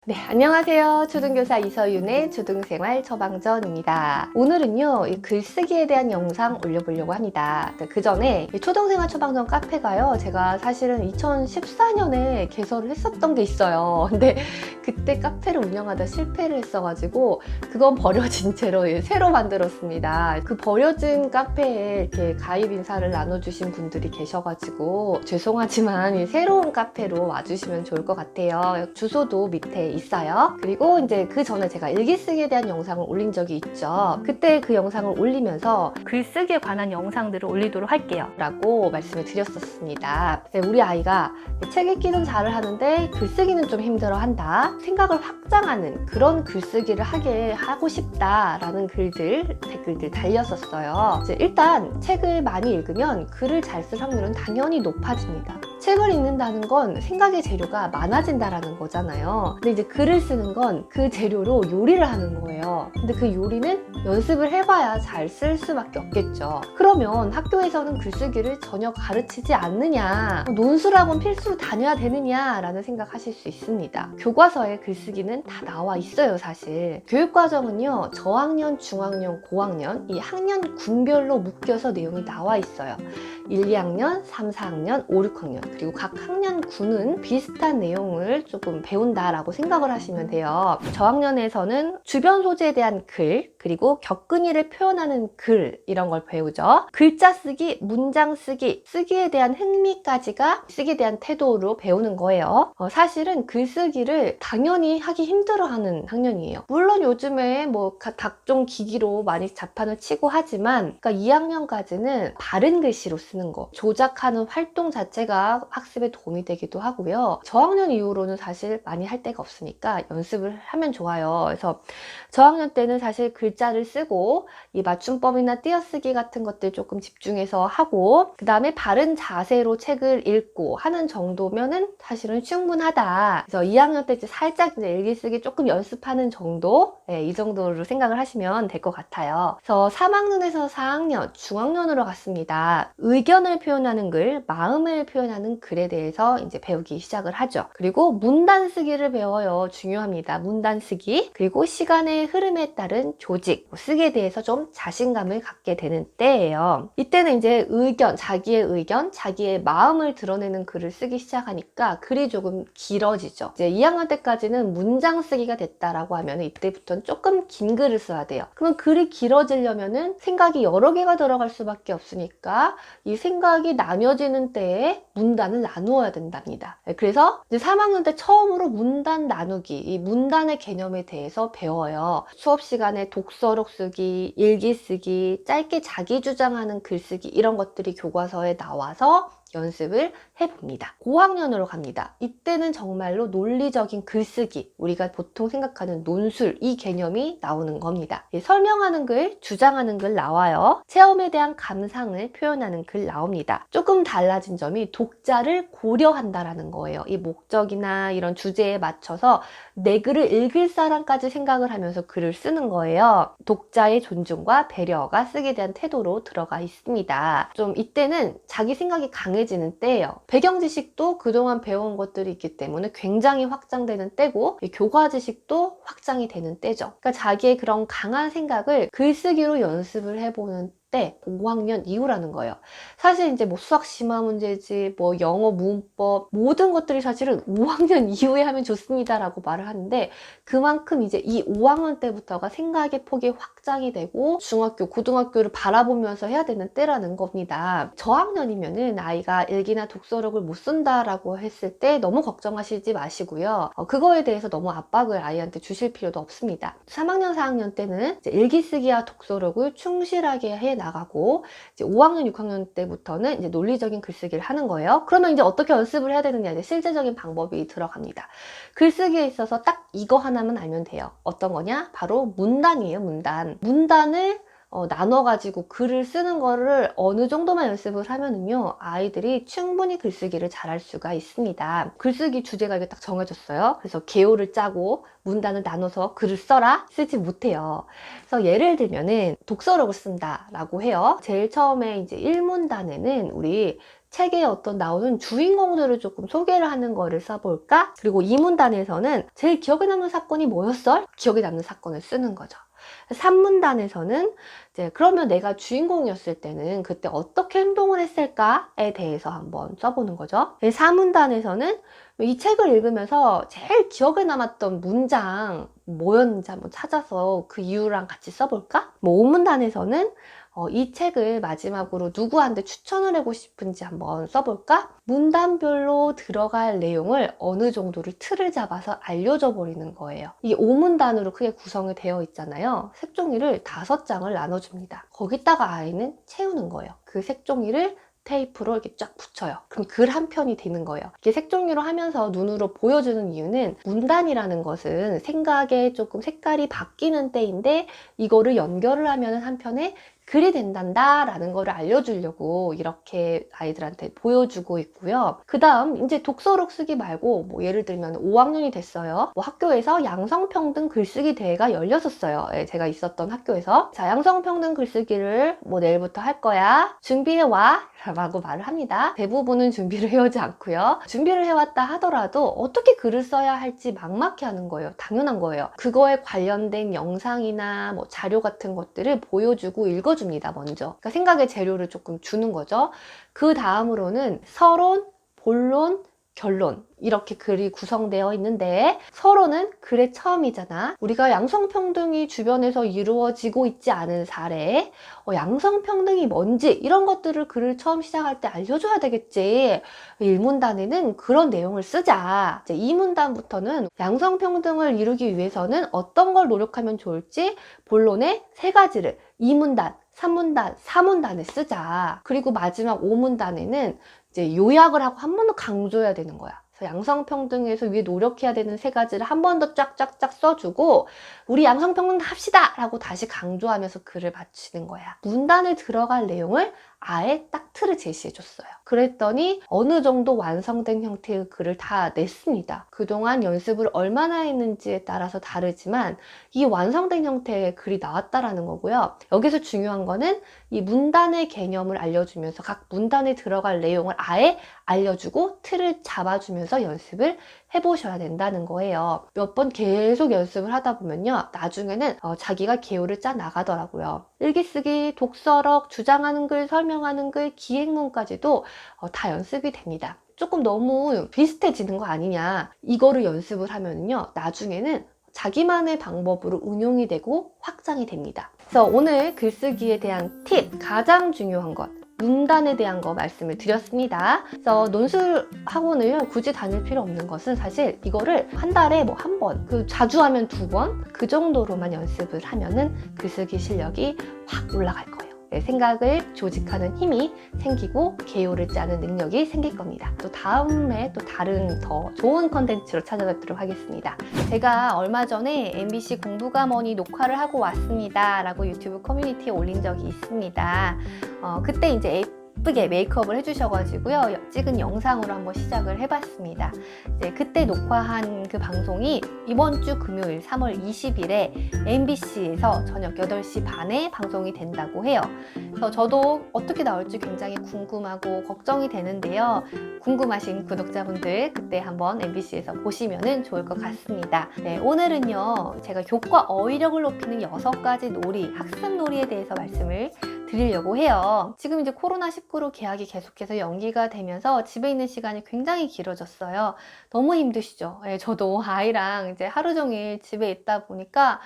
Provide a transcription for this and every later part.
네, 안녕하세요. 초등교사 이서윤의 초등생활 처방전입니다. 오늘은요, 이 글쓰기에 대한 영상 올려보려고 합니다. 그 전에 초등생활 처방전 카페가요, 제가 사실은 2014년에 개설을 했었던 게 있어요. 근데 그때 카페를 운영하다 실패를 했어가지고 그건 버려진 채로 새로 만들었습니다. 그 버려진 카페에 이렇게 가입 인사를 나눠주신 분들이 계셔가지고 죄송하지만 이 새로운 카페로 와주시면 좋을 것 같아요. 주소도 밑에 있어요. 그리고 이제 그 전에 제가 일기쓰기에 대한 영상을 올린 적이 있죠. 그때 그 영상을 올리면서 글쓰기에 관한 영상들을 올리도록 할게요 라고 말씀을 드렸었습니다. 우리 아이가 책 읽기는 잘을 하는데 글쓰기는 좀 힘들어 한다, 생각을 확장하는 그런 글쓰기를 하고 싶다라는 댓글들 달렸었어요. 일단 책을 많이 읽으면 글을 잘 쓸 확률은 당연히 높아집니다. 책을 읽는다는 건 생각의 재료가 많아진다라는 거잖아요. 근데 이제 글을 쓰는 건 그 재료로 요리를 하는 거예요. 근데 그 요리는 연습을 해봐야 잘 쓸 수밖에 없겠죠. 그러면 학교에서는 글쓰기를 전혀 가르치지 않느냐, 논술학원 필수로 다녀야 되느냐 라는 생각하실 수 있습니다. 교과서에 글쓰기는 다 나와 있어요. 사실 교육과정은요, 저학년, 중학년, 고학년 이 학년 군별로 묶여서 내용이 나와 있어요. 1, 2학년, 3, 4학년, 5, 6학년 그리고 각 학년군은 비슷한 내용을 조금 배운다라고 생각을 하시면 돼요. 저학년에서는 주변 소재에 대한 글, 그리고 겪은 일을 표현하는 글, 이런 걸 배우죠. 글자 쓰기, 문장 쓰기, 쓰기에 대한 흥미까지가 쓰기에 대한 태도로 배우는 거예요. 사실은 글쓰기를 당연히 하기 힘들어하는 학년이에요. 물론 요즘에 뭐 각종 기기로 많이 자판을 치고 하지만, 그러니까 2학년까지는 바른 글씨로 쓰는 거, 조작하는 활동 자체가 학습에 도움이 되기도 하고요. 저학년 이후로는 사실 많이 할 데가 없으니까 연습을 하면 좋아요. 그래서 저학년 때는 사실 글자를 쓰고 이 맞춤법이나 띄어쓰기 같은 것들 조금 집중해서 하고, 그 다음에 바른 자세로 책을 읽고 하는 정도면은 사실은 충분하다. 그래서 2학년 때 이제 살짝 이제 일기쓰기 조금 연습하는 정도, 이 정도로 생각을 하시면 될 것 같아요. 그래서 3학년에서 4학년, 중학년으로 갔습니다. 의견을 표현하는 글, 마음을 표현하는 글에 대해서 이제 배우기 시작을 하죠. 그리고 문단 쓰기를 배워요. 중요합니다. 문단 쓰기. 그리고 시간의 흐름에 따른 조직, 쓰기에 대해서 좀 자신감을 갖게 되는 때예요. 이때는 이제 자기의 의견, 자기의 마음을 드러내는 글을 쓰기 시작하니까 글이 조금 길어지죠. 이제 2학년 때까지는 문장 쓰기가 됐다라고 하면 이때부터는 조금 긴 글을 써야 돼요. 그럼 글이 길어지려면은 생각이 여러 개가 들어갈 수밖에 없으니까 이 생각이 나뉘어지는 때에 문단을 나누어야 된답니다. 그래서 이제 3학년 때 처음으로 문단 나누기, 이 문단의 개념에 대해서 배워요. 수업 시간에 독서록 쓰기, 일기 쓰기, 짧게 자기 주장하는 글쓰기, 이런 것들이 교과서에 나와서 연습을 해봅니다. 고학년으로 갑니다. 이때는 정말로 논리적인 글쓰기, 우리가 보통 생각하는 논술, 이 개념이 나오는 겁니다. 설명하는 글, 주장하는 글 나와요. 체험에 대한 감상을 표현하는 글 나옵니다. 조금 달라진 점이 독자를 고려한다라는 거예요. 이 목적이나 이런 주제에 맞춰서 내 글을 읽을 사람까지 생각을 하면서 글을 쓰는 거예요. 독자의 존중과 배려가 쓰기에 대한 태도로 들어가 있습니다. 좀 이때는 자기 생각이 강해지는 때예요. 배경 지식도 그동안 배운 것들이 있기 때문에 굉장히 확장되는 때고, 교과 지식도 확장이 되는 때죠. 그러니까 자기의 그런 강한 생각을 글쓰기로 연습을 해보는 때 5학년 이후라는 거예요. 사실 이제 뭐 수학 심화 문제지, 뭐 영어 문법, 모든 것들이 사실은 5학년 이후에 하면 좋습니다라고 말을 하는데, 그만큼 이제 이 5학년 때부터가 생각의 폭이 확장이 되고 중학교, 고등학교를 바라보면서 해야 되는 때라는 겁니다. 저학년이면은 아이가 일기나 독서록을 못 쓴다라고 했을 때 너무 걱정하시지 마시고요. 그거에 대해서 너무 압박을 아이한테 주실 필요도 없습니다. 3학년, 4학년 때는 이제 일기 쓰기와 독서록을 충실하게 해 나가고, 이제 5학년, 6학년 때부터는 이제 논리적인 글쓰기를 하는 거예요. 그러면 이제 어떻게 연습을 해야 되느냐, 이제 실제적인 방법이 들어갑니다. 글쓰기에 있어서 딱 이거 하나만 알면 돼요. 어떤 거냐? 바로 문단이에요. 문단을 나눠가지고 글을 쓰는 거를 어느 정도만 연습을 하면은요, 아이들이 충분히 글쓰기를 잘할 수가 있습니다. 글쓰기 주제가 이게 딱 정해졌어요. 그래서 개요를 짜고 문단을 나눠서 글을 써라, 쓰지 못해요. 그래서 예를 들면은 독서록을 쓴다라고 해요. 제일 처음에 이제 1문단에는 우리 책에 어떤 나오는 주인공들을 조금 소개를 하는 거를 써볼까? 그리고 이 문단에서는 제일 기억에 남는 사건이 뭐였어? 기억에 남는 사건을 쓰는 거죠. 3문단에서는 이제 그러면 내가 주인공이었을 때는 그때 어떻게 행동을 했을까에 대해서 한번 써보는 거죠. 4문단에서는 이 책을 읽으면서 제일 기억에 남았던 문장 뭐였는지 한번 찾아서 그 이유랑 같이 써볼까? 5문단에서는 이 책을 마지막으로 누구한테 추천을 하고 싶은지 한번 써볼까? 문단별로 들어갈 내용을 어느 정도를 틀을 잡아서 알려줘 버리는 거예요. 이 5문단으로 크게 구성이 되어 있잖아요. 색종이를 5장을 나눠줍니다. 거기다가 아이는 채우는 거예요. 그 색종이를 테이프로 이렇게 쫙 붙여요. 그럼 글 한 편이 되는 거예요. 이게 색종이로 하면서 눈으로 보여주는 이유는 문단이라는 것은 생각에 조금 색깔이 바뀌는 때인데 이거를 연결을 하면 한편에 글이 된단다 라는 거를 알려주려고 이렇게 아이들한테 보여주고 있고요. 그 다음 이제 독서록 쓰기 말고 뭐 예를 들면 5학년이 됐어요. 뭐 학교에서 양성평등 글쓰기 대회가 열렸었어요. 예, 제가 있었던 학교에서. 자, 양성평등 글쓰기를 뭐 내일부터 할 거야. 준비해와 라고 말을 합니다. 대부분은 준비를 해오지 않고요. 준비를 해왔다 하더라도 어떻게 글을 써야 할지 막막해 하는 거예요. 당연한 거예요. 그거에 관련된 영상이나 뭐 자료 같은 것들을 보여주고 읽어줍니다. 먼저. 그러니까 생각의 재료를 조금 주는 거죠. 그 다음으로는 서론, 본론, 결론 이렇게 글이 구성되어 있는데 서론은 글의 처음이잖아. 우리가 양성평등이 주변에서 이루어지고 있지 않은 사례, 양성평등이 뭔지 이런 것들을 글을 처음 시작할 때 알려줘야 되겠지. 1문단에는 그런 내용을 쓰자. 이제 2문단부터는 양성평등을 이루기 위해서는 어떤 걸 노력하면 좋을지 본론의 3가지를 2문단, 3문단, 4문단에 쓰자. 그리고 마지막 5문단에는 이제 요약을 하고 한 번 더 강조해야 되는 거야. 그래서 양성평등에서 위해 노력해야 되는 3가지를 한 번 더 쫙쫙쫙 써주고 우리 양성평등 합시다! 라고 다시 강조하면서 글을 마치는 거야. 문단에 들어갈 내용을 아예 딱 틀을 제시해 줬어요. 그랬더니 어느 정도 완성된 형태의 글을 다 냈습니다. 그동안 연습을 얼마나 했는지에 따라서 다르지만 이 완성된 형태의 글이 나왔다라는 거고요. 여기서 중요한 거는 이 문단의 개념을 알려주면서 각 문단에 들어갈 내용을 아예 알려주고 틀을 잡아주면서 연습을 해보셔야 된다는 거예요. 몇 번 계속 연습을 하다 보면요. 나중에는 자기가 개요를 짜 나가더라고요. 일기쓰기, 독서록, 주장하는 글, 설명하는 글, 기행문까지도 다 연습이 됩니다. 조금 너무 비슷해지는 거 아니냐. 이거를 연습을 하면요. 나중에는 자기만의 방법으로 운용이 되고 확장이 됩니다. 그래서 오늘 글쓰기에 대한 팁, 가장 중요한 것. 문단에 대한 거 말씀을 드렸습니다. 그래서 논술 학원을 굳이 다닐 필요 없는 것은 사실 이거를 한 달에 뭐 한 번, 자주 하면 2번, 그 정도로만 연습을 하면은 글쓰기 실력이 확 올라갈 거예요. 생각을 조직하는 힘이 생기고 개요를 짜는 능력이 생길 겁니다. 또 다음에 또 다른 더 좋은 컨텐츠로 찾아뵙도록 하겠습니다. 제가 얼마 전에 MBC 공부가 뭐니 녹화를 하고 왔습니다 라고 유튜브 커뮤니티에 올린 적이 있습니다. 그때 이제 예쁘게 메이크업을 해주셔가지고요. 찍은 영상으로 한번 시작을 해봤습니다. 이제 그때 녹화한 그 방송이 이번 주 금요일 3월 20일에 MBC에서 저녁 8시 반에 방송이 된다고 해요. 그래서 저도 어떻게 나올지 굉장히 궁금하고 걱정이 되는데요. 궁금하신 구독자분들 그때 한번 MBC에서 보시면 좋을 것 같습니다. 네, 오늘은요. 제가 교과 어휘력을 높이는 6가지 놀이, 학습 놀이에 대해서 말씀을 드리려고 해요. 지금 이제 코로나19로 개학이 계속해서 연기가 되면서 집에 있는 시간이 굉장히 길어졌어요. 너무 힘드시죠? 네, 저도 아이랑 이제 하루 종일 집에 있다 보니까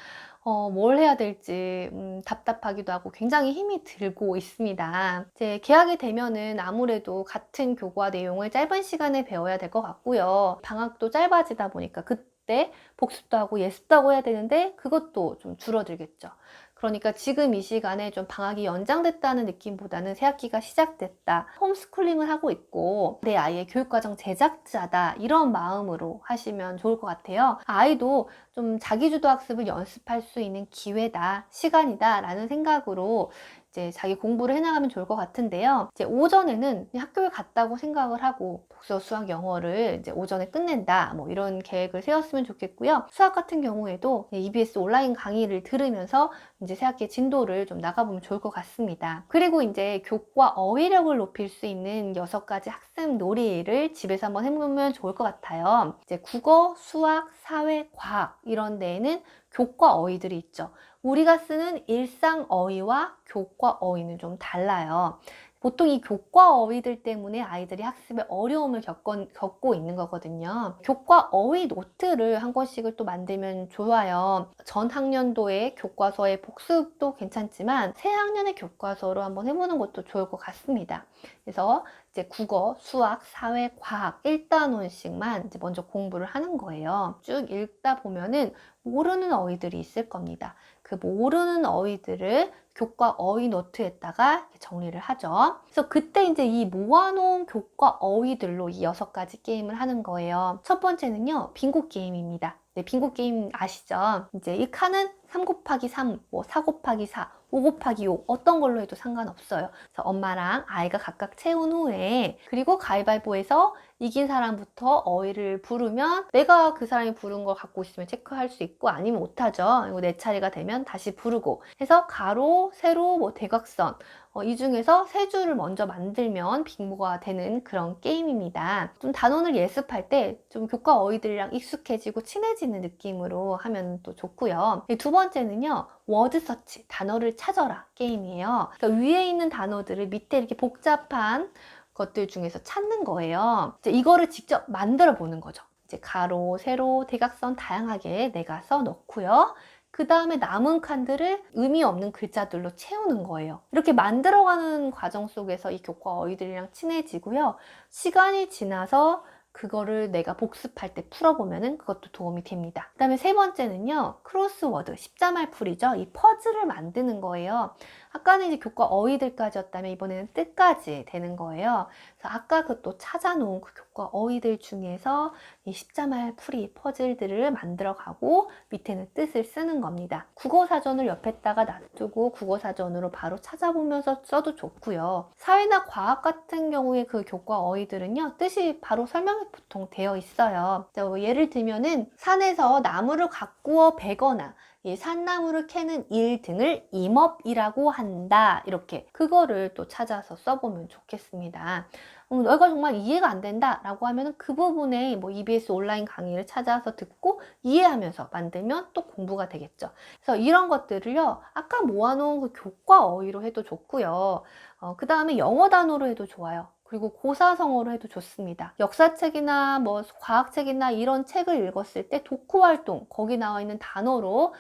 뭘 해야 될지 답답하기도 하고 굉장히 힘이 들고 있습니다. 이제 개학이 되면은 아무래도 같은 교과 내용을 짧은 시간에 배워야 될 것 같고요. 방학도 짧아지다 보니까 그때 복습도 하고 예습도 하고 해야 되는데 그것도 좀 줄어들겠죠. 그러니까 지금 이 시간에 좀 방학이 연장됐다는 느낌보다는 새학기가 시작됐다. 홈스쿨링을 하고 있고 내 아이의 교육과정 제작자다. 이런 마음으로 하시면 좋을 것 같아요. 아이도 좀 자기주도 학습을 연습할 수 있는 기회다, 시간이다 라는 생각으로 이제 자기 공부를 해나가면 좋을 것 같은데요. 이제 오전에는 그냥 학교에 갔다고 생각을 하고 독서, 수학, 영어를 이제 오전에 끝낸다. 뭐 이런 계획을 세웠으면 좋겠고요. 수학 같은 경우에도 EBS 온라인 강의를 들으면서 이제 새학기 진도를 좀 나가보면 좋을 것 같습니다. 그리고 이제 교과 어휘력을 높일 수 있는 6가지 학습 놀이를 집에서 한번 해보면 좋을 것 같아요. 이제 국어, 수학, 사회, 과학 이런 데에는 교과 어휘들이 있죠. 우리가 쓰는 일상 어휘와 교과 어휘는 좀 달라요. 보통 이 교과 어휘들 때문에 아이들이 학습에 어려움을 겪고 있는 거거든요. 교과 어휘 노트를 한 권씩을 또 만들면 좋아요. 전 학년도의 교과서의 복습도 괜찮지만 새 학년의 교과서로 한번 해보는 것도 좋을 것 같습니다. 그래서 이제 국어, 수학, 사회, 과학 1단원씩만 이제 먼저 공부를 하는 거예요. 쭉 읽다 보면은 모르는 어휘들이 있을 겁니다. 그 모르는 어휘들을 교과 어휘 노트에다가 정리를 하죠. 그래서 그때 이제 이 모아놓은 교과 어휘들로 이 6가지 게임을 하는 거예요. 첫 번째는요, 빙고 게임입니다. 네, 빙고 게임 아시죠? 이제 이 칸은 3 곱하기 3, 뭐 4 곱하기 4, 5 곱하기 5 어떤 걸로 해도 상관없어요. 그래서 엄마랑 아이가 각각 채운 후에 그리고 가위바위보에서 이긴 사람부터 어휘를 부르면 내가 그 사람이 부른 걸 갖고 있으면 체크할 수 있고 아니면 못하죠. 그리고 내 차례가 되면 다시 부르고 해서 가로, 세로, 뭐 대각선 이 중에서 3줄을 먼저 만들면 빙고가 되는 그런 게임입니다. 좀 단원을 예습할 때 좀 교과 어휘들이랑 익숙해지고 친해지는 느낌으로 하면 또 좋고요. 두 번째는요, 워드 서치, 단어를 찾아라 게임이에요. 그러니까 위에 있는 단어들을 밑에 이렇게 복잡한 것들 중에서 찾는 거예요. 이제 이거를 직접 만들어 보는 거죠. 이제 가로, 세로, 대각선 다양하게 내가 써 넣고요. 그 다음에 남은 칸들을 의미 없는 글자들로 채우는 거예요. 이렇게 만들어가는 과정 속에서 이 교과 어휘들이랑 친해지고요. 시간이 지나서 그거를 내가 복습할 때 풀어보면은 그것도 도움이 됩니다. 그 다음에 세 번째는요, 크로스워드, 십자말 풀이죠. 이 퍼즐을 만드는 거예요. 아까는 이제 교과 어휘들까지였다면 이번에는 뜻까지 되는 거예요. 그래서 아까 그또 찾아놓은 그 교과 어휘들 중에서 이 십자말 풀이 퍼즐들을 만들어가고 밑에는 뜻을 쓰는 겁니다. 국어사전을 옆에다가 놔두고 국어사전으로 바로 찾아보면서 써도 좋고요. 사회나 과학 같은 경우에 그 교과 어휘들은요, 뜻이 바로 설명이 보통 되어 있어요. 예를 들면은 산에서 나무를 가꾸어 베거나 이 산나무를 캐는 일 등을 임업이라고 한다. 이렇게 그거를 또 찾아서 써보면 좋겠습니다. 너가 정말 이해가 안 된다 라고 하면 그 부분에 뭐 EBS 온라인 강의를 찾아서 듣고 이해하면서 만들면 또 공부가 되겠죠. 그래서 이런 것들을요, 아까 모아놓은 그 교과 어휘로 해도 좋고요. 그 다음에 영어 단어로 해도 좋아요. 그리고 고사성어로 해도 좋습니다. 역사책이나 뭐 과학책이나 이런 책을 읽었을 때 독후 활동, 거기 나와 있는 단어로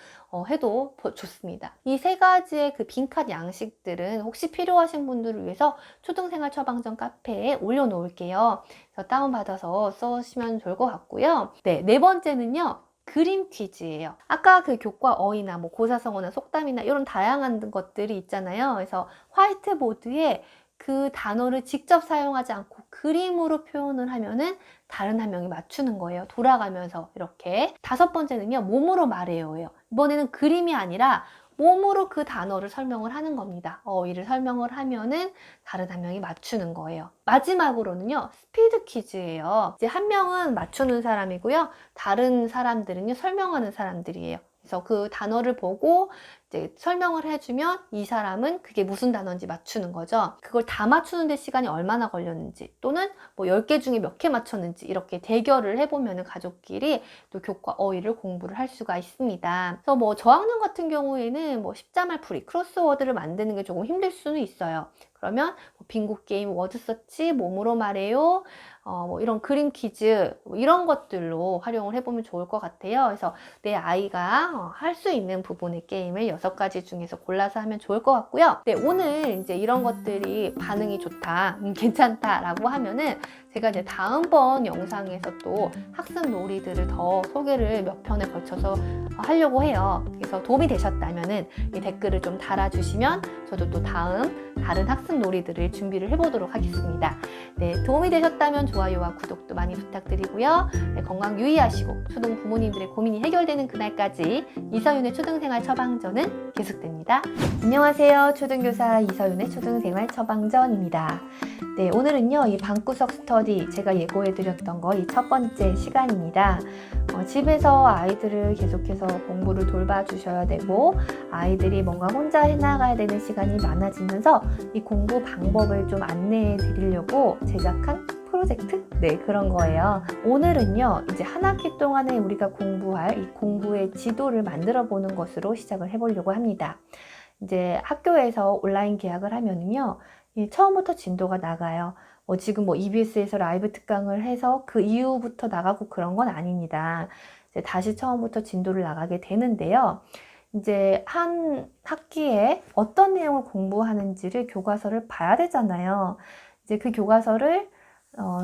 해도 좋습니다. 이 3가지의 그 빈칸 양식들은 혹시 필요하신 분들을 위해서 초등생활 처방전 카페에 올려놓을게요. 그래서 다운받아서 써시면 좋을 것 같고요. 네 번째는요, 그림 퀴즈예요. 아까 그 교과 어휘나 뭐 고사성어나 속담이나 이런 다양한 것들이 있잖아요. 그래서 화이트보드에 그 단어를 직접 사용하지 않고 그림으로 표현을 하면은 다른 한 명이 맞추는 거예요. 돌아가면서 이렇게. 5번째는요, 몸으로 말해요예요. 이번에는 그림이 아니라 몸으로 그 단어를 설명을 하는 겁니다. 어휘를 설명을 하면은 다른 한 명이 맞추는 거예요. 마지막으로는요, 스피드 퀴즈예요. 이제 한 명은 맞추는 사람이고요, 다른 사람들은요, 설명하는 사람들이에요. 그래서 그 단어를 보고 이제 설명을 해주면 이 사람은 그게 무슨 단어인지 맞추는 거죠. 그걸 다 맞추는데 시간이 얼마나 걸렸는지, 또는 뭐 10개 중에 몇 개 맞췄는지 이렇게 대결을 해보면 가족끼리 또 교과 어휘를 공부를 할 수가 있습니다. 그래서 뭐 저학년 같은 경우에는 뭐 십자말 풀이, 크로스워드를 만드는 게 조금 힘들 수는 있어요. 그러면 뭐 빙고 게임, 워드 서치, 몸으로 말해요, 뭐 이런 그림 퀴즈, 뭐 이런 것들로 활용을 해보면 좋을 것 같아요. 그래서 내 아이가 할 수 있는 부분의 게임을 6가지 중에서 골라서 하면 좋을 것 같고요. 네, 오늘 이제 이런 것들이 반응이 좋다, 괜찮다라고 하면은 제가 이제 다음번 영상에서 또 학습 놀이들을 더 소개를 몇 편에 걸쳐서 하려고 해요. 그래서 도움이 되셨다면은 이 댓글을 좀 달아주시면 저도 또 다른 학습 놀이들을 준비를 해보도록 하겠습니다. 네, 도움이 되셨다면 좋아요와 구독도 많이 부탁드리고요. 네, 건강 유의하시고 초등 부모님들의 고민이 해결되는 그날까지 이서윤의 초등생활 처방전은 계속됩니다. 안녕하세요. 초등교사 이서윤의 초등생활 처방전입니다. 네, 오늘은요, 이 방구석 스터디 제가 예고해드렸던 거 이 첫 번째 시간입니다. 집에서 아이들을 계속해서 공부를 돌봐주셔야 되고 아이들이 뭔가 혼자 해나가야 되는 시간이 많아지면서 이 공부 방법을 좀 안내해 드리려고 제작한 프로젝트? 네, 그런 거예요. 오늘은요, 이제 한 학기 동안에 우리가 공부할 이 공부의 지도를 만들어 보는 것으로 시작을 해보려고 합니다. 이제 학교에서 온라인 계약을 하면은요, 처음부터 진도가 나가요. 지금 EBS에서 라이브 특강을 해서 그 이후부터 나가고 그런 건 아닙니다. 이제 다시 처음부터 진도를 나가게 되는데요. 이제 한 학기에 어떤 내용을 공부하는지를 교과서를 봐야 되잖아요. 이제 그 교과서를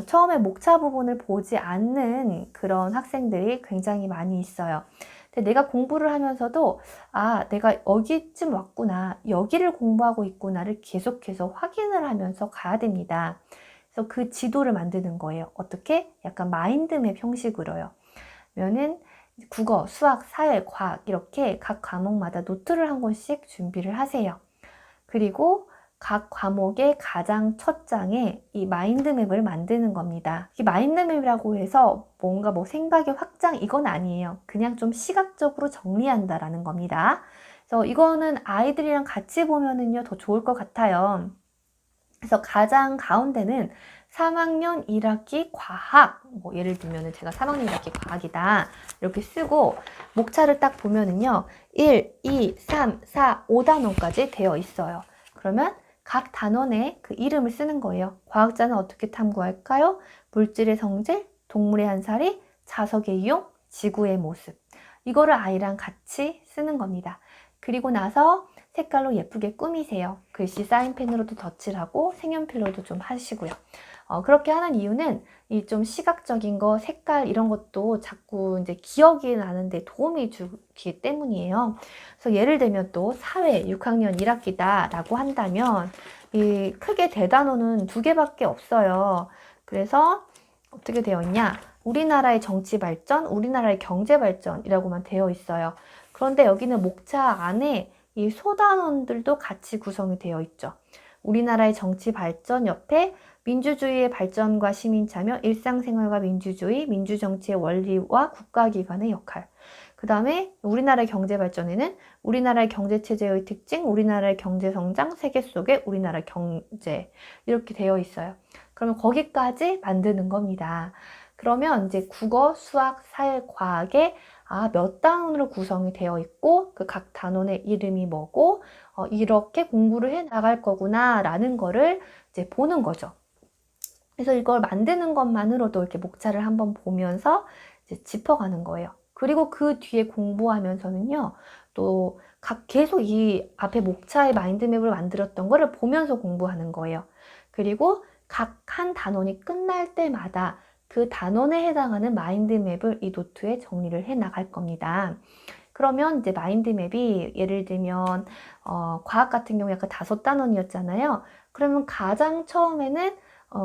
처음에 목차 부분을 보지 않는 그런 학생들이 굉장히 많이 있어요. 근데 내가 공부를 하면서도 내가 여기쯤 왔구나, 여기를 공부하고 있구나를 계속해서 확인을 하면서 가야 됩니다. 그래서 그 지도를 만드는 거예요. 어떻게? 약간 마인드맵 형식으로요. 그러면은 국어, 수학, 사회, 과학 이렇게 각 과목마다 노트를 한 권씩 준비를 하세요. 그리고 각 과목의 가장 첫 장에 이 마인드맵을 만드는 겁니다. 이 마인드맵이라고 해서 뭔가 생각의 확장 이건 아니에요. 그냥 좀 시각적으로 정리한다라는 겁니다. 그래서 이거는 아이들이랑 같이 보면은요 더 좋을 것 같아요. 그래서 가장 가운데는 3학년 1학기 과학, 예를 들면 제가 3학년 1학기 과학이다 이렇게 쓰고 목차를 딱 보면은요 1, 2, 3, 4, 5단원까지 되어 있어요. 그러면 각 단원에 그 이름을 쓰는 거예요. 과학자는 어떻게 탐구할까요? 물질의 성질, 동물의 한살이, 자석의 이용, 지구의 모습. 이거를 아이랑 같이 쓰는 겁니다. 그리고 나서 색깔로 예쁘게 꾸미세요. 글씨 사인펜으로도 덧칠하고 색연필로도 좀 하시고요. 그렇게 하는 이유는 이 좀 시각적인 거, 색깔 이런 것도 자꾸 이제 기억이 나는데 도움이 주기 때문이에요. 그래서 예를 들면 또 사회 6학년 1학기다 라고 한다면 이 크게 대단원은 2개밖에 없어요. 그래서 어떻게 되어 있냐? 우리나라의 정치 발전, 우리나라의 경제 발전이라고만 되어 있어요. 그런데 여기는 목차 안에 이 소단원들도 같이 구성이 되어 있죠. 우리나라의 정치 발전 옆에 민주주의의 발전과 시민참여, 일상생활과 민주주의, 민주정치의 원리와 국가기관의 역할. 그 다음에 우리나라의 경제발전에는 우리나라의 경제체제의 특징, 우리나라의 경제성장, 세계 속의 우리나라 경제 이렇게 되어 있어요. 그러면 거기까지 만드는 겁니다. 그러면 이제 국어, 수학, 사회, 과학에 몇 단원으로 구성이 되어 있고 그 각 단원의 이름이 뭐고 이렇게 공부를 해 나갈 거구나 라는 거를 이제 보는 거죠. 그래서 이걸 만드는 것만으로도 이렇게 목차를 한번 보면서 이제 짚어가는 거예요. 그리고 그 뒤에 공부하면서는요, 또 계속 이 앞에 목차의 마인드맵을 만들었던 거를 보면서 공부하는 거예요. 그리고 각 한 단원이 끝날 때마다 그 단원에 해당하는 마인드맵을 이 노트에 정리를 해 나갈 겁니다. 그러면 이제 마인드맵이 예를 들면 과학 같은 경우 약간 5단원이었잖아요. 그러면 가장 처음에는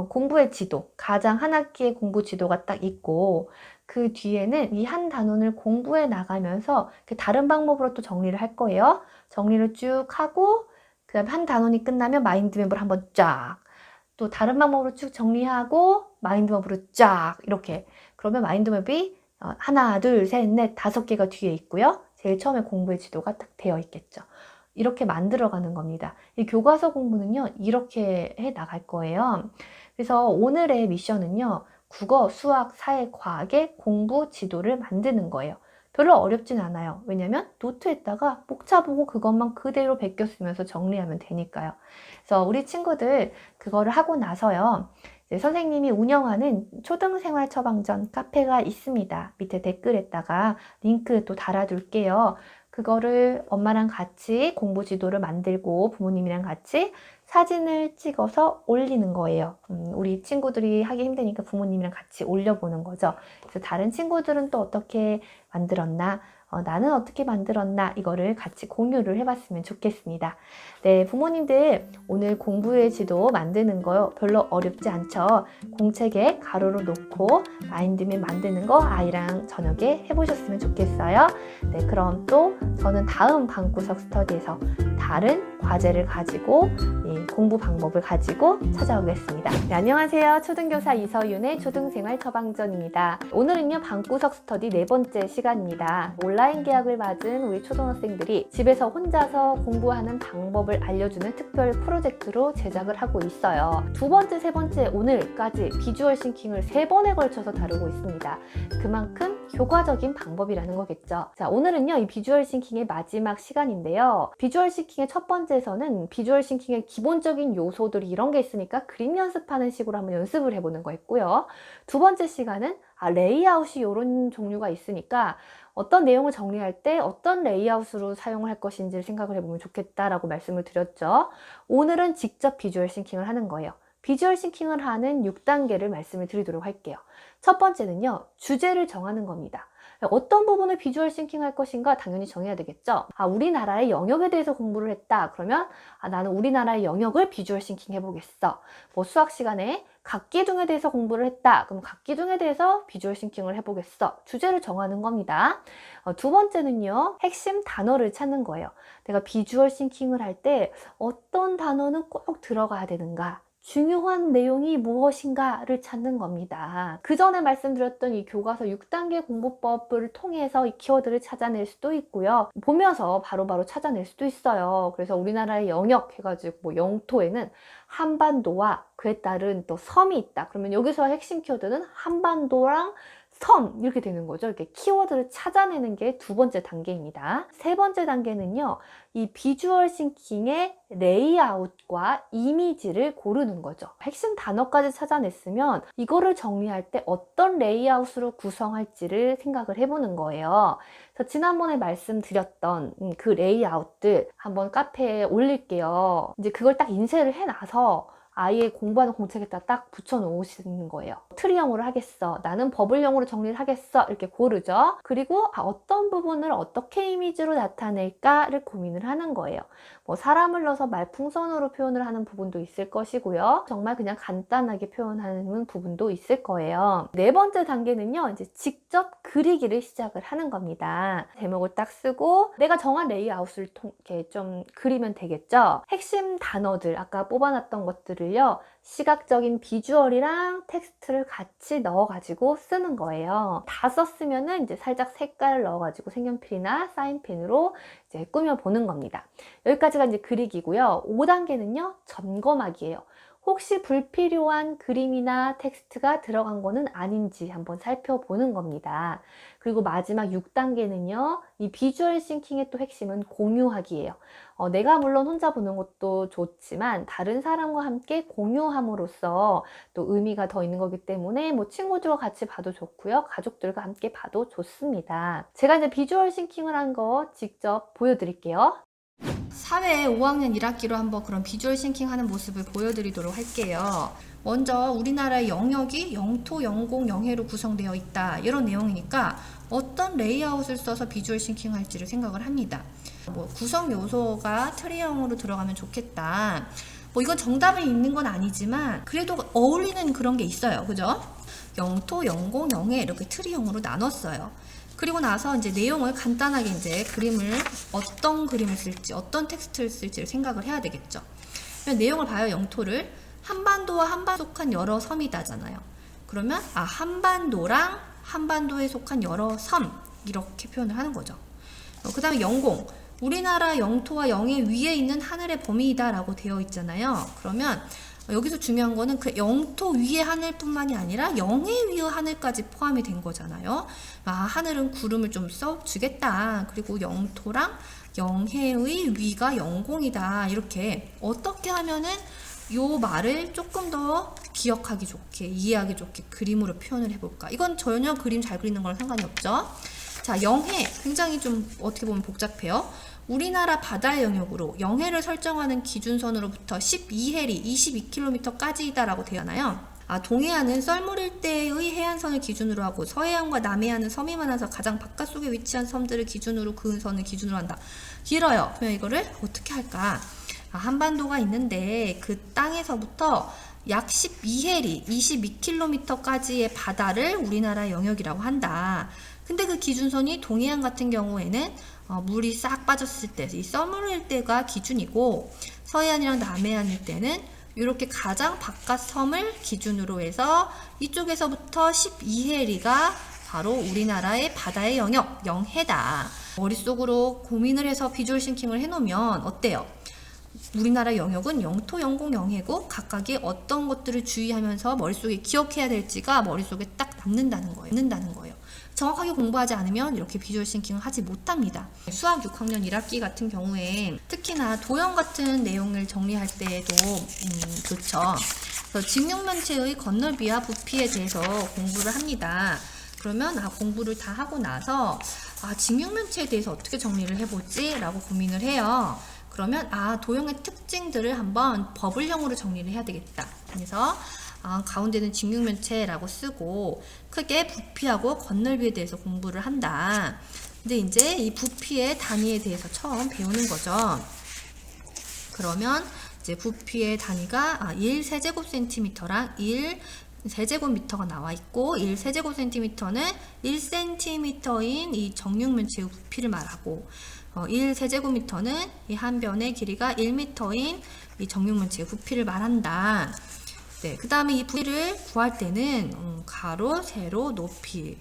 공부의 지도, 가장 한 학기의 공부 지도가 딱 있고 그 뒤에는 이 한 단원을 공부해 나가면서 다른 방법으로 또 정리를 할 거예요. 정리를 쭉 하고 그 다음에 한 단원이 끝나면 마인드맵을 한번 쫙, 또 다른 방법으로 쭉 정리하고 마인드맵으로 쫙 이렇게. 그러면 마인드맵이 하나, 둘, 셋, 넷, 5개가 뒤에 있고요. 제일 처음에 공부의 지도가 딱 되어 있겠죠. 이렇게 만들어가는 겁니다. 이 교과서 공부는요, 이렇게 해 나갈 거예요. 그래서 오늘의 미션은요, 국어, 수학, 사회, 과학의 공부 지도를 만드는 거예요. 별로 어렵진 않아요. 왜냐면 노트에다가 목차 보고 그것만 그대로 베껴 쓰면서 정리하면 되니까요. 그래서 우리 친구들 그거를 하고 나서요, 이제 선생님이 운영하는 초등생활 처방전 카페가 있습니다. 밑에 댓글에다가 링크 또 달아둘게요. 그거를 엄마랑 같이 공부 지도를 만들고 부모님이랑 같이 사진을 찍어서 올리는 거예요. 우리 친구들이 하기 힘드니까 부모님이랑 같이 올려보는 거죠. 그래서 다른 친구들은 또 어떻게 만들었나, 나는 어떻게 만들었나 이거를 같이 공유를 해봤으면 좋겠습니다. 네, 부모님들 오늘 공부의 지도 만드는 거 별로 어렵지 않죠? 공책에 가로로 놓고 마인드맵 만드는 거 아이랑 저녁에 해보셨으면 좋겠어요. 네, 그럼 또 저는 다음 방구석 스터디에서 다른 과제를 가지고 공부 방법을 가지고 찾아오겠습니다. 네, 안녕하세요. 초등교사 이서윤의 초등생활 처방전입니다. 오늘은요, 방구석 스터디 4번째 시간입니다. 온라인 계약을 받은 우리 초등학생들이 집에서 혼자서 공부하는 방법을 알려주는 특별 프로젝트로 제작을 하고 있어요. 2번째, 3번째, 오늘까지 비주얼 싱킹을 3번에 걸쳐서 다루고 있습니다. 그만큼 효과적인 방법이라는 거겠죠. 자, 오늘은요, 이 비주얼 싱킹의 마지막 시간인데요. 비주얼 싱킹의 첫 번째에서는 비주얼 싱킹의 기본적인 요소들이 이런 게 있으니까 그림 연습하는 식으로 한번 연습을 해보는 거 했고요. 2번째 시간은 레이아웃이 이런 종류가 있으니까 어떤 내용을 정리할 때 어떤 레이아웃으로 사용을 할 것인지를 생각을 해보면 좋겠다라고 말씀을 드렸죠. 오늘은 직접 비주얼 싱킹을 하는 거예요. 비주얼 싱킹을 하는 6단계를 말씀을 드리도록 할게요. 첫 번째는요, 주제를 정하는 겁니다. 어떤 부분을 비주얼 싱킹 할 것인가 당연히 정해야 되겠죠. 우리나라의 영역에 대해서 공부를 했다. 그러면 나는 우리나라의 영역을 비주얼 싱킹 해보겠어. 뭐 수학 시간에 각기둥에 대해서 공부를 했다. 그럼 각기둥에 대해서 비주얼 싱킹을 해보겠어. 주제를 정하는 겁니다. 2번째는요, 핵심 단어를 찾는 거예요. 내가 비주얼 싱킹을 할 때 어떤 단어는 꼭 들어가야 되는가? 중요한 내용이 무엇인가를 찾는 겁니다. 그 전에 말씀드렸던 이 교과서 6단계 공부법을 통해서 이 키워드를 찾아낼 수도 있고요. 보면서 바로바로 찾아낼 수도 있어요. 그래서 우리나라의 영역 해가지고 뭐 영토에는 한반도와 그에 따른 또 섬이 있다. 그러면 여기서 핵심 키워드는 한반도랑 섬 이렇게 되는 거죠. 이렇게 키워드를 찾아내는 게 2번째 단계입니다. 3번째 단계는요, 이 비주얼 싱킹의 레이아웃과 이미지를 고르는 거죠. 핵심 단어까지 찾아냈으면 이거를 정리할 때 어떤 레이아웃으로 구성할지를 생각을 해보는 거예요. 그래서 지난번에 말씀드렸던 그 레이아웃들 한번 카페에 올릴게요. 이제 그걸 딱 인쇄를 해놔서 아예 공부하는 공책에다 딱 붙여 놓으시는 거예요. 트리형으로 하겠어. 나는 버블형으로 정리를 하겠어. 이렇게 고르죠. 그리고 어떤 부분을 어떻게 이미지로 나타낼까를 고민을 하는 거예요. 뭐 사람을 넣어서 말풍선으로 표현을 하는 부분도 있을 것이고요. 정말 그냥 간단하게 표현하는 부분도 있을 거예요. 4번째 단계는요, 이제 직접 그리기를 시작을 하는 겁니다. 제목을 딱 쓰고 내가 정한 레이아웃을 이렇게 좀 그리면 되겠죠. 핵심 단어들, 아까 뽑아놨던 것들을 시각적인 비주얼이랑 텍스트를 같이 넣어가지고 쓰는 거예요. 다 썼으면은 이제 살짝 색깔을 넣어가지고 색연필이나 사인펜으로 이제 꾸며보는 겁니다. 여기까지가 이제 그리기고요. 5단계는요, 점검하기예요. 혹시 불필요한 그림이나 텍스트가 들어간 거는 아닌지 한번 살펴보는 겁니다. 그리고 마지막 6단계는요, 이 비주얼 싱킹의 또 핵심은 공유하기예요. 내가 물론 혼자 보는 것도 좋지만 다른 사람과 함께 공유함으로써 또 의미가 더 있는 거기 때문에 뭐 친구들과 같이 봐도 좋고요, 가족들과 함께 봐도 좋습니다. 제가 이제 비주얼 싱킹을 한 거 직접 보여드릴게요. 사회 5학년 1학기로 한번 그런 비주얼 싱킹 하는 모습을 보여드리도록 할게요. 먼저 우리나라의 영역이 영토, 영공, 영해로 구성되어 있다. 이런 내용이니까 어떤 레이아웃을 써서 비주얼 싱킹 할지를 생각을 합니다. 뭐 구성 요소가 트리형으로 들어가면 좋겠다. 뭐 이건 정답이 있는 건 아니지만 그래도 어울리는 그런 게 있어요. 그죠? 영토, 영공, 영해 이렇게 트리형으로 나눴어요. 그리고 나서 이제 내용을 간단하게 이제 어떤 그림을 쓸지, 어떤 텍스트를 쓸지를 생각을 해야 되겠죠. 내용을 봐요, 영토를. 한반도와 한반도에 속한 여러 섬이다잖아요. 그러면, 한반도랑 한반도에 속한 여러 섬, 이렇게 표현을 하는 거죠. 그 다음에 영공. 우리나라 영토와 영해 위에 있는 하늘의 범위이다라고 되어 있잖아요. 그러면, 여기서 중요한 거는 그 영토 위의 하늘뿐만이 아니라 영해 위의 하늘까지 포함이 된 거잖아요. 하늘은 구름을 좀 써주겠다. 그리고 영토랑 영해의 위가 영공이다. 이렇게 어떻게 하면은 요 말을 조금 더 기억하기 좋게, 이해하기 좋게 그림으로 표현을 해볼까. 이건 전혀 그림 잘 그리는 거랑 상관이 없죠. 자, 영해 굉장히 좀 어떻게 보면 복잡해요. 우리나라 바다의 영역으로 영해를 설정하는 기준선으로부터 12해리 22km까지이다 라고 되어나요. 동해안은 썰물 일대의 해안선을 기준으로 하고 서해안과 남해안은 섬이 많아서 가장 바깥쪽에 위치한 섬들을 기준으로 그은 선을 기준으로 한다. 길어요. 그러면 이거를 어떻게 할까? 한반도가 있는데 그 땅에서부터 약 12해리, 22km까지의 바다를 우리나라의 영역이라고 한다. 근데 그 기준선이 동해안 같은 경우에는 물이 싹 빠졌을 때 이 썰물 일대가 기준이고, 서해안이랑 남해안 일대는 이렇게 가장 바깥 섬을 기준으로 해서 이쪽에서부터 12해리가 바로 우리나라의 바다의 영역, 영해다. 머릿속으로 고민을 해서 비주얼 싱킹을 해놓으면 어때요? 우리나라 영역은 영토, 영공, 영해고 각각이 어떤 것들을 주의하면서 머릿속에 기억해야 될지가 머릿속에 딱 남는다는 거예요. 정확하게 공부하지 않으면 이렇게 비주얼 싱킹을 하지 못합니다. 수학 6학년 1학기 같은 경우에 특히나 도형 같은 내용을 정리할 때에도 좋죠. 그래서 직육면체의 건널비와 부피에 대해서 공부를 합니다. 그러면 공부를 다 하고 나서 직육면체에 대해서 어떻게 정리를 해보지? 라고 고민을 해요. 그러면 도형의 특징들을 한번 버블형으로 정리를 해야 되겠다. 그래서 가운데는 직육면체라고 쓰고 크게 부피하고 건널비에 대해서 공부를 한다. 근데 이제 이 부피의 단위에 대해서 처음 배우는 거죠. 그러면 이제 부피의 단위가 1세제곱센티미터랑 1세제곱미터가 나와 있고, 1세제곱센티미터는 1cm인 이 정육면체의 부피를 말하고, 1세제곱미터는 이 한 변의 길이가 1m인 이 정육면체의 부피를 말한다. 네, 그 다음에 이 부피를 구할 때는 가로, 세로, 높이,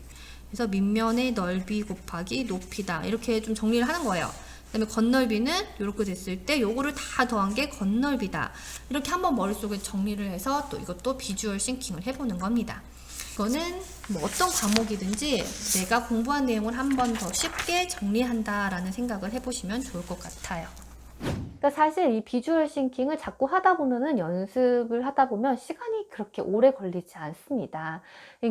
그래서 밑면의 넓이 곱하기 높이다, 이렇게 좀 정리를 하는 거예요. 그 다음에 건널비는 이렇게 됐을 때 요거를 다 더한 게 건널비다. 이렇게 한번 머릿속에 정리를 해서 또 이것도 비주얼 싱킹을 해보는 겁니다. 이거는 뭐 어떤 과목이든지 내가 공부한 내용을 한 번 더 쉽게 정리한다라는 생각을 해보시면 좋을 것 같아요. 그러니까 사실 이 비주얼 싱킹을 자꾸 하다 보면은, 연습을 하다 보면 시간이 그렇게 오래 걸리지 않습니다.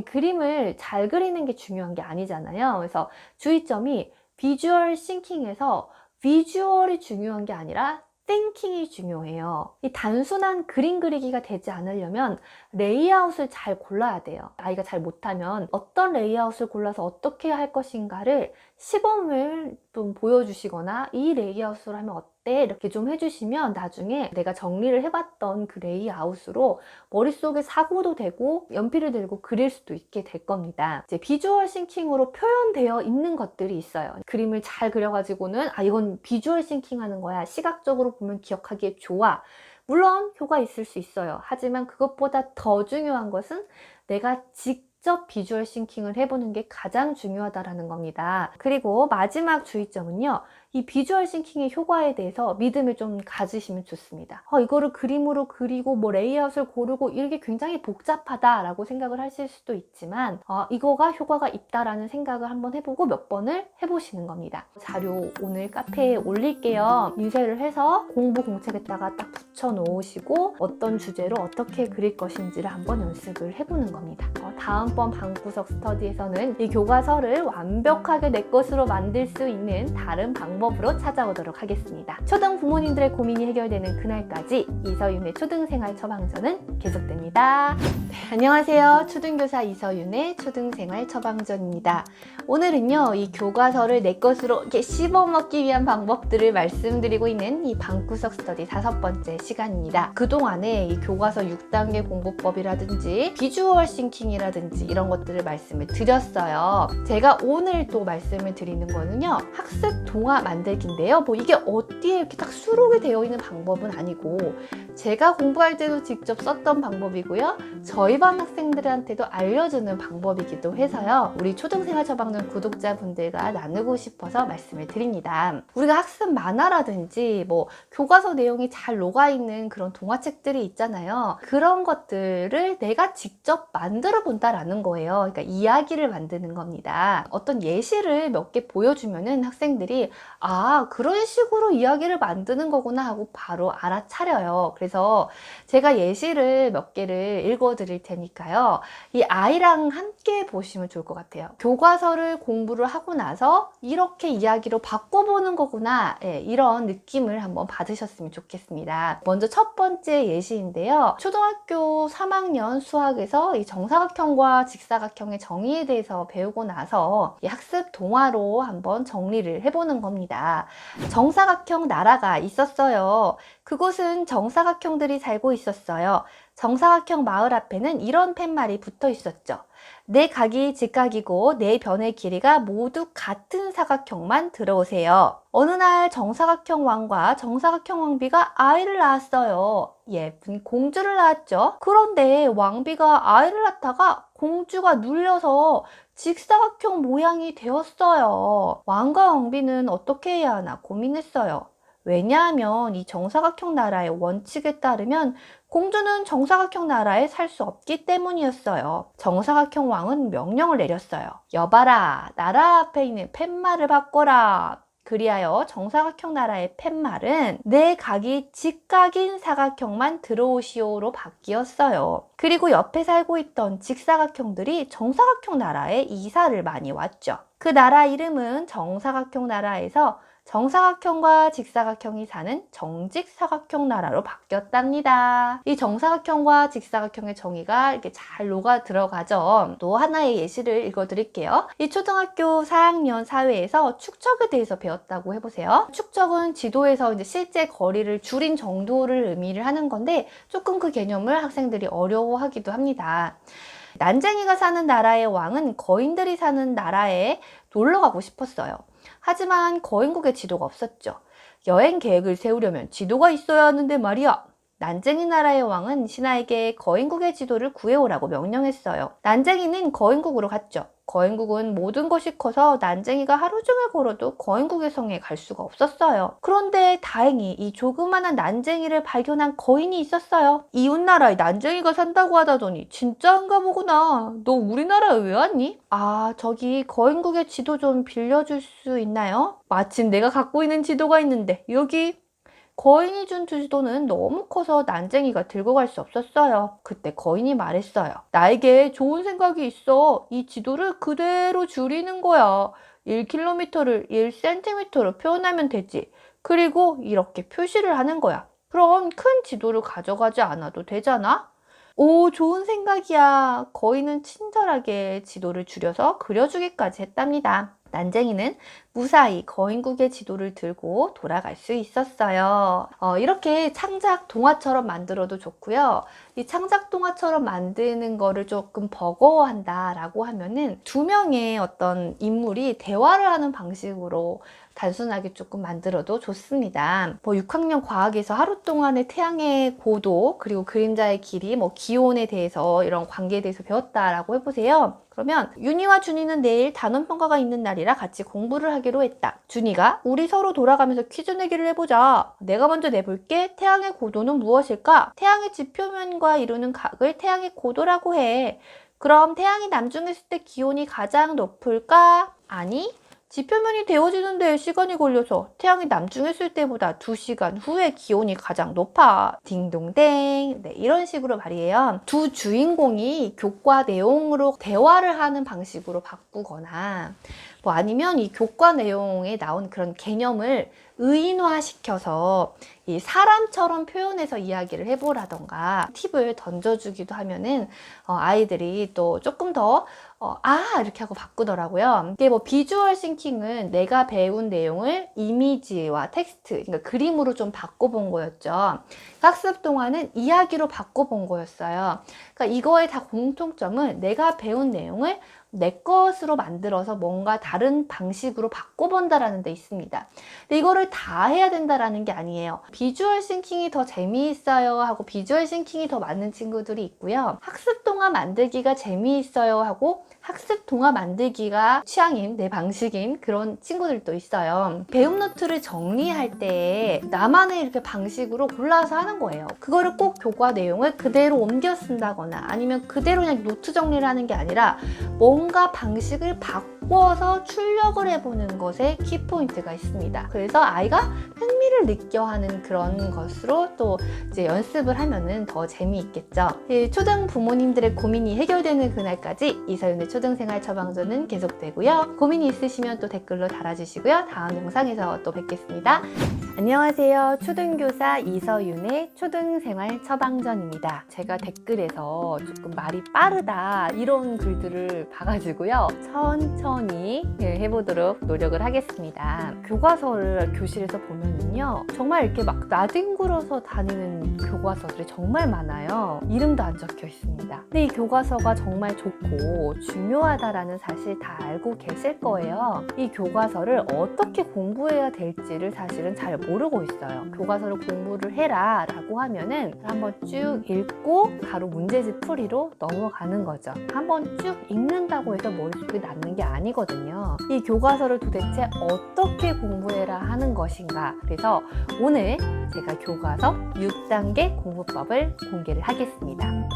그림을 잘 그리는 게 중요한 게 아니잖아요. 그래서 주의점이 비주얼 싱킹에서 비주얼이 중요한 게 아니라 띵킹이 중요해요. 이 단순한 그림 그리기가 되지 않으려면 레이아웃을 잘 골라야 돼요. 아이가 잘 못하면 어떤 레이아웃을 골라서 어떻게 할 것인가를 시범을 좀 보여주시거나, 이 레이아웃을 하면 어때? 이렇게 좀 해주시면 나중에 내가 정리를 해봤던 그 레이아웃으로 머릿속에 사고도 되고 연필을 들고 그릴 수도 있게 될 겁니다. 이제 비주얼 싱킹으로 표현되어 있는 것들이 있어요. 그림을 잘 그려가지고는 이건 비주얼 싱킹 하는 거야, 시각적으로 보면 기억하기에 좋아. 물론 효과 있을 수 있어요. 하지만 그것보다 더 중요한 것은 내가 직접 비주얼 싱킹을 해보는 게 가장 중요하다라는 겁니다. 그리고 마지막 주의점은요, 이 비주얼 싱킹의 효과에 대해서 믿음을 좀 가지시면 좋습니다. 이거를 그림으로 그리고 뭐 레이아웃을 고르고 이게 굉장히 복잡하다라고 생각을 하실 수도 있지만, 이거가 효과가 있다라는 생각을 한번 해보고 몇 번을 해보시는 겁니다. 자료 오늘 카페에 올릴게요. 인쇄를 해서 공부 공책에다가 딱 붙여 놓으시고 어떤 주제로 어떻게 그릴 것인지를 한번 연습을 해보는 겁니다. 다음번 방구석 스터디에서는 이 교과서를 완벽하게 내 것으로 만들 수 있는 다른 방법으로 찾아오도록 하겠습니다. 초등 부모님들의 고민이 해결되는 그날까지 이서윤의 초등생활 처방전은 계속됩니다. 네, 안녕하세요. 초등교사 이서윤의 초등생활 처방전입니다. 오늘은요, 이 교과서를 내 것으로 이렇게 씹어먹기 위한 방법들을 말씀드리고 있는 이 방구석 스터디 5번째 시간입니다. 그동안에 이 교과서 6단계 공부법이라든지 비주얼 싱킹이라든지 이런 것들을 말씀을 드렸어요. 제가 오늘 또 말씀을 드리는 거는요, 학습 동화 만들기인데요. 뭐 이게 어디에 이렇게 딱 수록이 되어 있는 방법은 아니고 제가 공부할 때도 직접 썼던 방법이고요. 저희 반 학생들한테도 알려주는 방법이기도 해서요. 우리 초등생활 처방전 구독자분들과 나누고 싶어서 말씀을 드립니다. 우리가 학습 만화라든지 뭐 교과서 내용이 잘 녹아있는 그런 동화책들이 있잖아요. 그런 것들을 내가 직접 만들어 본다라는 거예요. 그러니까 이야기를 만드는 겁니다. 어떤 예시를 몇 개 보여주면은 학생들이 그런 식으로 이야기를 만드는 거구나 하고 바로 알아차려요. 그래서 제가 예시를 몇 개를 읽어 드릴 테니까요. 이 아이랑 함께 보시면 좋을 것 같아요. 교과서를 공부를 하고 나서 이렇게 이야기로 바꿔보는 거구나. 예, 이런 느낌을 한번 받으셨으면 좋겠습니다. 먼저 첫 번째 예시인데요. 초등학교 3학년 수학에서 이 정사각형과 직사각형의 정의에 대해서 배우고 나서 이 학습 동화로 한번 정리를 해보는 겁니다. 정사각형 나라가 있었어요. 그곳은 정사각형들이 살고 있었어요. 정사각형 마을 앞에는 이런 팻말이 붙어 있었죠. 내 각이 직각이고 내 변의 길이가 모두 같은 사각형만 들어오세요. 어느 날 정사각형 왕과 정사각형 왕비가 아이를 낳았어요. 예쁜 공주를 낳았죠. 그런데 왕비가 아이를 낳다가 공주가 눌려서 직사각형 모양이 되었어요. 왕과 왕비는 어떻게 해야 하나 고민했어요. 왜냐하면 이 정사각형 나라의 원칙에 따르면 공주는 정사각형 나라에 살 수 없기 때문이었어요. 정사각형 왕은 명령을 내렸어요. 여봐라, 나라 앞에 있는 팻말을 바꿔라. 그리하여 정사각형 나라의 팻말은 내 각이 직각인 사각형만 들어오시오로 바뀌었어요. 그리고 옆에 살고 있던 직사각형들이 정사각형 나라에 이사를 많이 왔죠. 그 나라 이름은 정사각형 나라에서 정사각형과 직사각형이 사는 정직사각형 나라로 바뀌었답니다. 이 정사각형과 직사각형의 정의가 이렇게 잘 녹아 들어가죠. 또 하나의 예시를 읽어드릴게요. 이 초등학교 4학년 사회에서 축척에 대해서 배웠다고 해보세요. 축척은 지도에서 이제 실제 거리를 줄인 정도를 의미를 하는 건데 조금 그 개념을 학생들이 어려워하기도 합니다. 난쟁이가 사는 나라의 왕은 거인들이 사는 나라에 놀러 가고 싶었어요. 하지만 거인국에 지도가 없었죠. 여행 계획을 세우려면 지도가 있어야 하는데 말이야. 난쟁이 나라의 왕은 신하에게 거인국의 지도를 구해오라고 명령했어요. 난쟁이는 거인국으로 갔죠. 거인국은 모든 것이 커서 난쟁이가 하루 종일 걸어도 거인국의 성에 갈 수가 없었어요. 그런데 다행히 이 조그마한 난쟁이를 발견한 거인이 있었어요. 이웃나라에 난쟁이가 산다고 하다더니 진짜인가 보구나. 너 우리나라에 왜 왔니? 아, 저기 거인국의 지도 좀 빌려줄 수 있나요? 마침 내가 갖고 있는 지도가 있는데 여기. 거인이 준 지도는 너무 커서 난쟁이가 들고 갈 수 없었어요. 그때 거인이 말했어요. 나에게 좋은 생각이 있어. 이 지도를 그대로 줄이는 거야. 1km를 1cm로 표현하면 되지. 그리고 이렇게 표시를 하는 거야. 그럼 큰 지도를 가져가지 않아도 되잖아? 오, 좋은 생각이야. 거인은 친절하게 지도를 줄여서 그려주기까지 했답니다. 난쟁이는 무사히 거인국의 지도를 들고 돌아갈 수 있었어요. 이렇게 창작 동화처럼 만들어도 좋고요. 이 창작 동화처럼 만드는 거를 조금 버거워한다 라고 하면은 두 명의 어떤 인물이 대화를 하는 방식으로 단순하게 조금 만들어도 좋습니다. 6학년 과학에서 하루 동안의 태양의 고도 그리고 그림자의 길이 기온에 대해서 이런 관계에 대해서 배웠다라고 해보세요. 그러면 윤희와 준이는 내일 단원평가가 있는 날이라 같이 공부를 하기로 했다. 준이가 우리 서로 돌아가면서 퀴즈 내기를 해보자. 내가 먼저 내볼게. 태양의 고도는 무엇일까? 태양의 지표면과 이루는 각을 태양의 고도라고 해. 그럼 태양이 남중했을 때 기온이 가장 높을까? 아니, 지표면이 데워지는 데 시간이 걸려서 태양이 남중했을 때보다 2시간 후에 기온이 가장 높아. 딩동댕. 네, 이런 식으로 말이에요. 두 주인공이 교과 내용으로 대화를 하는 방식으로 바꾸거나 아니면 이 교과 내용에 나온 그런 개념을 의인화시켜서 이 사람처럼 표현해서 이야기를 해보라던가 팁을 던져주기도 하면은 아이들이 또 조금 더 이렇게 하고 바꾸더라고요. 이게 비주얼 싱킹은 내가 배운 내용을 이미지와 텍스트, 그러니까 그림으로 좀 바꿔본 거였죠. 학습 동화는 이야기로 바꿔본 거였어요. 그러니까 이거의 다 공통점은 내가 배운 내용을 내 것으로 만들어서 뭔가 다른 방식으로 바꿔본다라는 데 있습니다. 근데 이거를 다 해야 된다라는 게 아니에요. 비주얼 싱킹이 더 재미있어요 하고 비주얼 싱킹이 더 맞는 친구들이 있고요. 학습 동화 만들기가 재미있어요 하고 학습 동화 만들기가 취향인, 내 방식인 그런 친구들도 있어요. 배움 노트를 정리할 때 나만의 이렇게 방식으로 골라서 하는 거예요. 그거를 꼭 교과 내용을 그대로 옮겨 쓴다거나 아니면 그대로 그냥 노트 정리를 하는 게 아니라 뭔가 방식을 바꿔서 출력을 해보는 것에 키포인트가 있습니다. 그래서 아이가 흥미를 흥미를 느껴 하는 그런 것으로 또 이제 연습을 하면은 더 재미있겠죠. 초등 부모님들의 고민이 해결되는 그날까지 이서윤의 초등생활 처방전은 계속되고요. 고민이 있으시면 또 댓글로 달아주시고요. 다음 영상에서 또 뵙겠습니다. 안녕하세요. 초등교사 이서윤의 초등생활 처방전입니다. 제가 댓글에서 조금 말이 빠르다 이런 글들을 봐가지고요. 천천히 해보도록 노력을 하겠습니다. 교과서를 교실에서 보면은요. 정말 이렇게 막 나뒹굴어서 다니는 교과서들이 정말 많아요. 이름도 안 적혀 있습니다. 근데 이 교과서가 정말 좋고 중요하다라는 사실 다 알고 계실 거예요. 이 교과서를 어떻게 공부해야 될지를 사실은 잘 모르고 있어요. 교과서를 공부를 해라 라고 하면은 한번 쭉 읽고 바로 문제집 풀이로 넘어가는 거죠. 한번 쭉 읽는다고 해서 머릿속에 남는 게 아니거든요. 이 교과서를 도대체 어떻게 공부해라 하는 것인가. 그래서 오늘 제가 교과서 6단계 공부법을 공개를 하겠습니다.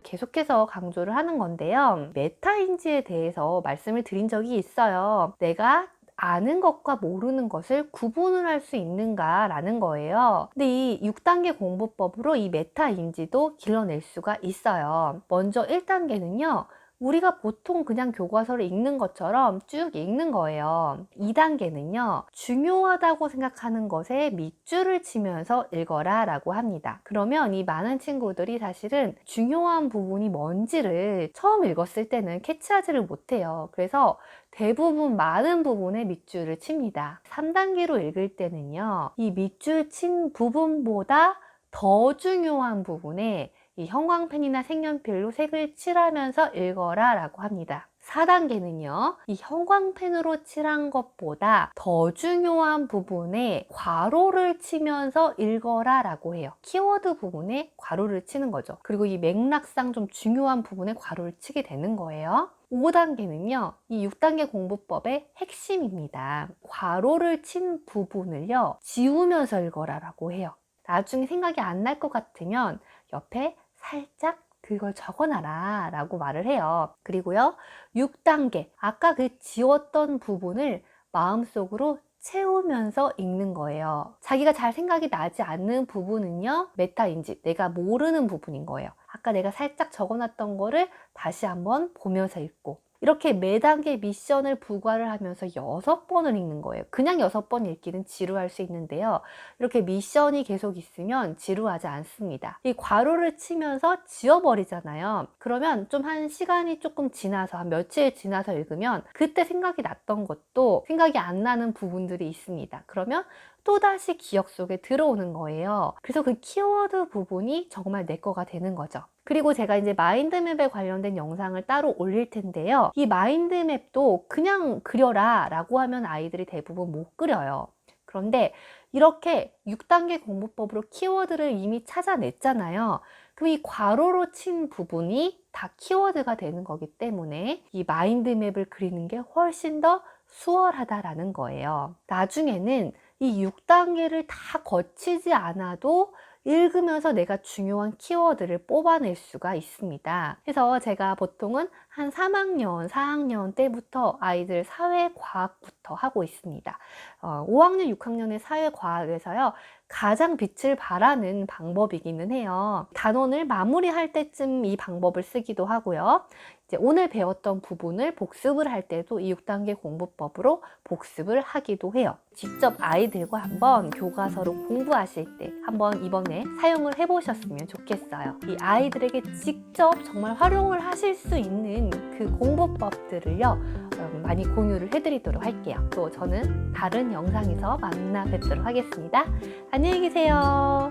계속해서 강조를 하는 건데요. 메타인지에 대해서 말씀을 드린 적이 있어요. 내가 아는 것과 모르는 것을 구분을 할 수 있는가 라는 거예요. 근데 이 6단계 공부법으로 이 메타인지도 길러낼 수가 있어요. 먼저 1단계는요. 우리가 보통 그냥 교과서를 읽는 것처럼 쭉 읽는 거예요. 2단계는요. 중요하다고 생각하는 것에 밑줄을 치면서 읽어라 라고 합니다. 그러면 이 많은 친구들이 사실은 중요한 부분이 뭔지를 처음 읽었을 때는 캐치하지를 못해요. 그래서 대부분 많은 부분에 밑줄을 칩니다. 3단계로 읽을 때는요. 이 밑줄 친 부분보다 더 중요한 부분에 이 형광펜이나 색연필로 색을 칠하면서 읽어라 라고 합니다. 4단계는요. 이 형광펜으로 칠한 것보다 더 중요한 부분에 괄호를 치면서 읽어라 라고 해요. 키워드 부분에 괄호를 치는 거죠. 그리고 이 맥락상 좀 중요한 부분에 괄호를 치게 되는 거예요. 5단계는요. 이 6단계 공부법의 핵심입니다. 괄호를 친 부분을요. 지우면서 읽어라 라고 해요. 나중에 생각이 안 날 것 같으면 옆에 살짝 그걸 적어놔라 라고 말을 해요. 그리고요 6단계 아까 그 지웠던 부분을 마음속으로 채우면서 읽는 거예요. 자기가 잘 생각이 나지 않는 부분은요 메타인지 내가 모르는 부분인 거예요. 아까 내가 살짝 적어놨던 거를 다시 한번 보면서 읽고 이렇게 매 단계 미션을 부과를 하면서 6번을 읽는 거예요. 그냥 6번 읽기는 지루할 수 있는데요. 이렇게 미션이 계속 있으면 지루하지 않습니다. 이 괄호를 치면서 지워버리잖아요. 그러면 좀 한 시간이 조금 지나서 한 며칠 지나서 읽으면 그때 생각이 났던 것도 생각이 안 나는 부분들이 있습니다. 그러면 또다시 기억 속에 들어오는 거예요. 그래서 그 키워드 부분이 정말 내 거가 되는 거죠. 그리고 제가 이제 마인드맵에 관련된 영상을 따로 올릴 텐데요. 이 마인드맵도 그냥 그려라 라고 하면 아이들이 대부분 못 그려요. 그런데 이렇게 6단계 공부법으로 키워드를 이미 찾아냈잖아요. 그럼 이 괄호로 친 부분이 다 키워드가 되는 거기 때문에 이 마인드맵을 그리는 게 훨씬 더 수월하다라는 거예요. 나중에는 이 6단계를 다 거치지 않아도 읽으면서 내가 중요한 키워드를 뽑아낼 수가 있습니다. 그래서 제가 보통은 한 3학년, 4학년 때부터 아이들 사회과학부터 하고 있습니다. 5학년, 6학년의 사회과학에서요. 가장 빛을 발하는 방법이기는 해요. 단원을 마무리할 때쯤 이 방법을 쓰기도 하고요. 이제 오늘 배웠던 부분을 복습을 할 때도 이 6단계 공부법으로 복습을 하기도 해요. 직접 아이들과 한번 교과서로 공부하실 때 한번 이번에 사용을 해보셨으면 좋겠어요. 이 아이들에게 직접 정말 활용을 하실 수 있는 그 공부법들을요 많이 공유를 해드리도록 할게요. 또 저는 다른 영상에서 만나 뵙도록 하겠습니다. 안녕히 계세요.